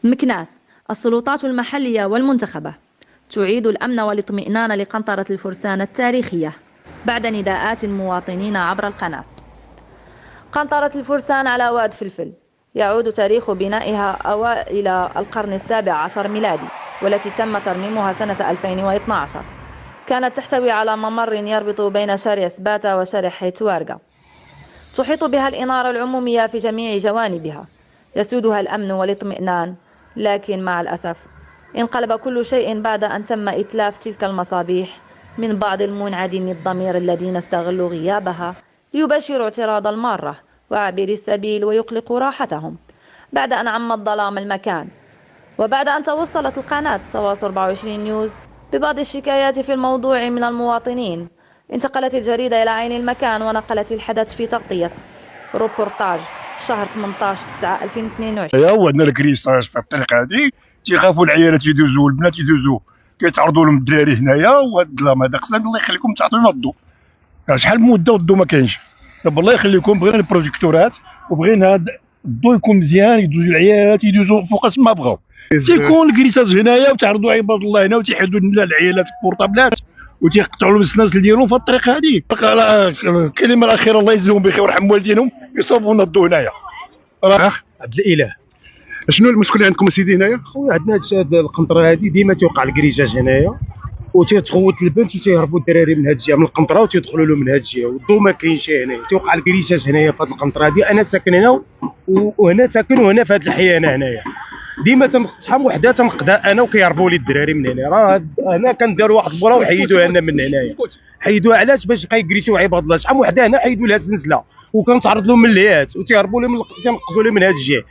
مكناس. السلطات المحلية والمنتخبة تعيد الأمن والاطمئنان لقنطرة الفرسان التاريخية بعد نداءات المواطنين عبر القناة. قنطرة الفرسان على واد فلفل يعود تاريخ بنائها أوائل القرن السابع عشر ميلادي، والتي تم ترميمها سنة 2012. كانت تحتوي على ممر يربط بين شارع سباتا وشارع حيتوارغا. تحيط بها الإنارة العمومية في جميع جوانبها، يسودها الأمن والاطمئنان، لكن مع الأسف انقلب كل شيء بعد أن تم إتلاف تلك المصابيح من بعض المنعدمي الضمير الذين استغلوا غيابها ليباشروا اعتراض المارة وعابري السبيل ويقلقوا راحتهم بعد أن عم الظلام المكان. وبعد أن توصلت القناة تواصل 24 نيوز ببعض الشكايات في الموضوع من المواطنين، انتقلت الجريدة إلى عين المكان ونقلت الحدث في تغطية روبورتاج شهر 18/9/2022. هو عندنا الكريساج في الطريق هذه، تيخافوا العيالات يدوزوا والبنات يدوزوا، كيتعرضوا لهم الدراري هنايا، وهاد الظلام هذا خصنا الله يخليكم تعطيونا الضوء. شحال من مده والضوء ما كاينش. دابا الله يخليكم بغينا البروجيكتورات وبغينا هاد الضوء يكون مزيان، يدوزوا العيالات يدوزوا فوق ما بغاو. تيكون الكريساج هنايا وتعرضوا عباد الله هنا وتيحدوا لنا العيالات البورطابلات وتيقطعوا لهم السناسل ديالهم في الطريق هذه. الكلمه الاخيره الله يجزيهم بخير ويرحم والدينهم، يصوبوا لنا الضوء هنايا. عبد الاله. شنو المشكل اللي عندكم سيدي هنايا؟ خويا عندنا هاد القنطره هذه ديما توقع الكريجاج هنايا، وتيتخوت البنت وتيهربوا الدراري من هاد الجهه من القنطره وتيدخلوا لهم من هاد الجهه، والضوء ما كاينش هنا. توقع الكريجاج هنايا في هاد القنطره هذه. انا ساكن هنا وهنا ساكن، وهنا في هاد الحيانه هنايا ديما شحال وحده تنقدا انا وكيهربوا لي الدراري من هنا. راه هنا كنديروا واحد البرا وحيدوها لنا من هنايا. حيدوها علاش؟ باش بقى يكريسيو عباد الله. شحال وحده هنا حيدوا لها السنسله وكنتعرض لهم من الهيات وتيهربوا لهم، تنقزوا لهم من هاد الجهه.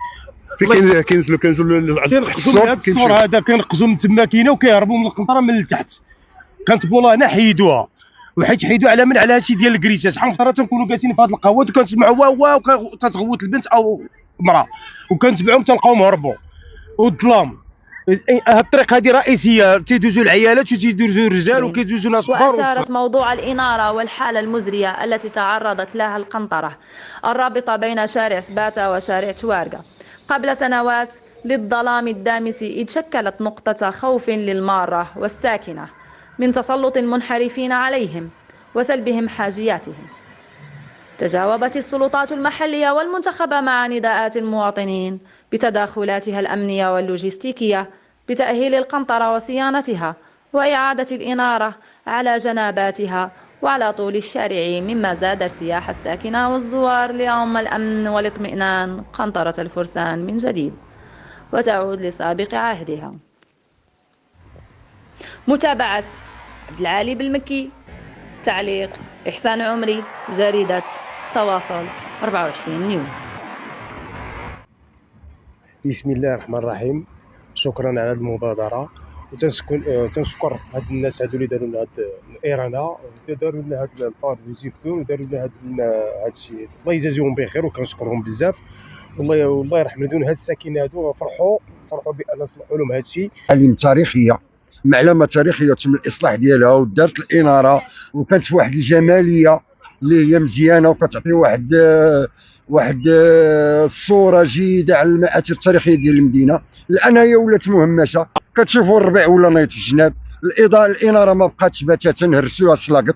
كينزلوا الصور هذا كينقزوا من تما كاينه وكيهربوا من القنطره من التحت. كانت بولا هنا حيدوها، وحيت حيدوها على هادشي ديال الكريسه. شحال من مره تنكونوا جالسين في هاد القهوه وكنسمعوا واو وتتغوت البنت او المراه وكنتبعوهم تلقاهم هربوا. والظلام هاد الطريق هذه رئيسيه، تيدوزوا العيالات وتيدوزوا الرجال وكيدوزوا ناس كبار. وأثارت موضوع الإنارة والحالة المزرية التي تعرضت لها القنطرة الرابطة بين شارع سباتا وشارع توارغا قبل سنوات للظلام الدامس، إذ شكلت نقطة خوف للمارة والساكنة من تسلط المنحرفين عليهم وسلبهم حاجياتهم. تجاوبت السلطات المحلية والمنتخبة مع نداءات المواطنين بتداخلاتها الأمنية واللوجستيكية بتأهيل القنطرة وصيانتها وإعادة الإنارة على جناباتها وعلى طول الشارع، مما زاد ارتياح الساكنة والزوار ليعم الأمن والاطمئنان قنطرة الفرسان من جديد وتعود لسابق عهدها. متابعة عبد العالي بالمكي، تعليق إحسان عمري، جريدة تواصل 24 نيوز. بسم الله الرحمن الرحيم. شكرا على هذه المبادره، وتنشكر هاد الناس هادو اللي داروا لنا هاد الايرانا، داروا لنا هاد البار ديجيبتون، وداروا لنا هاد الشيء. الله يجازيهم بخير وكنشكرهم بزاف. والله يرحم والديهم. هاد الساكنه هادو فرحوا بان صلحوا لهم هاد الشيء. معالم تاريخيه، معلمه تاريخيه تم الاصلاح ديالها ودارت الاناره وكانت في واحد الجماليه اللي هي مزيانه وكتعطي واحد الصوره جيده على المآثر التاريخيه ديال المدينه. الان هي ولات مهمشه، كتشوفوا الربيع ولا نايض في الجناب. الاضاءه الاناره ما بقاتش بتاتا، هرسوها السلاقط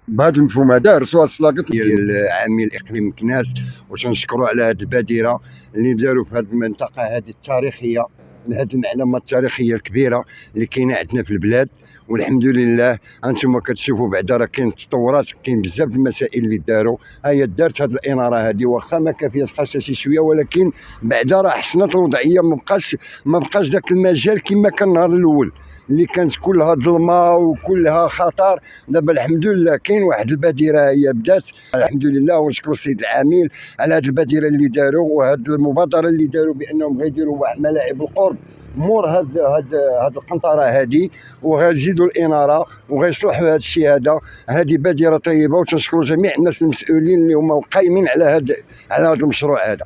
بهذا المفهوم هذا، هرسوها السلاقط ديال عامل اقليم مكناس. وتنشكروا على هذه البادره اللي داروا في هذه المنطقه هذه التاريخيه، هذه المعلمه التاريخيه الكبيره اللي كاينه عندنا في البلاد. والحمد لله انتم كتشوفوا بعدا راه كاين تطورات، كاين بزاف المسائل اللي داروا. هي دارت هذه الاناره هذه، واخا ما كافياش، خاصها شي شويه، ولكن بعدا راه حسنت الوضعيه. ما بقاش ذاك المجال كما كان النهار الاول اللي كانت كلها ظلمه وكلها خطر. دابا الحمد لله كاين واحد البادره هي بدات، الحمد لله. ونشكر السيد العامل على هذه البادره اللي داروا وهذه المبادره اللي داروا بانهم غيديروا واحد ملاعب القرب مور هاد القنطره هذه، وغيزيدوا الاناره وغيصلحوا هذا الشيء هذا. هذه بادره طيبه، وتنشكروا جميع الناس المسؤولين اللي هما قايمين على هذا المشروع هذا.